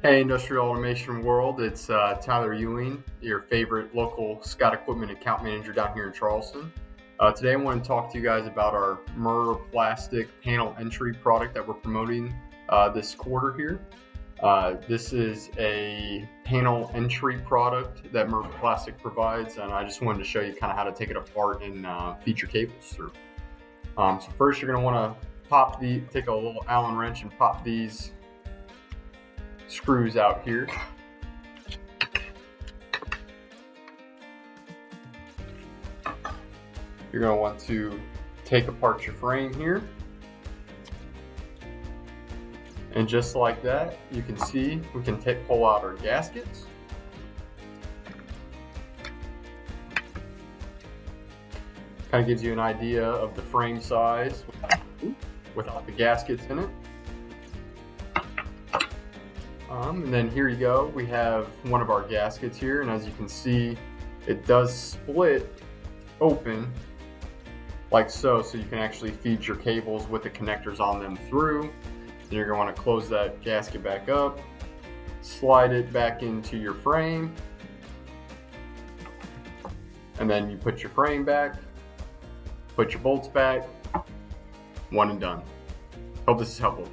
Hey, industrial automation world, it's Tyler Ewing, your favorite local Scott Equipment account manager down here in Charleston. Today I want to talk to you guys about our Murrplastik panel entry product that we're promoting this quarter here. This is a panel entry product that Murrplastik provides, and I just wanted to show you kind of how to take it apart and feed your cables through. So first you're going to want to take a little Allen wrench and pop these screws out here. You're going to want to take apart your frame here. And just like that, you can see we can pull out our gaskets. Kind of gives you an idea of the frame size without the gaskets in it. And then here you go, we have one of our gaskets here, and as you can see, it does split open like so you can actually feed your cables with the connectors on them through. Then you're going to want to close that gasket back up, slide it back into your frame, and then you put your frame back, put your bolts back, one and done. Hope this is helpful.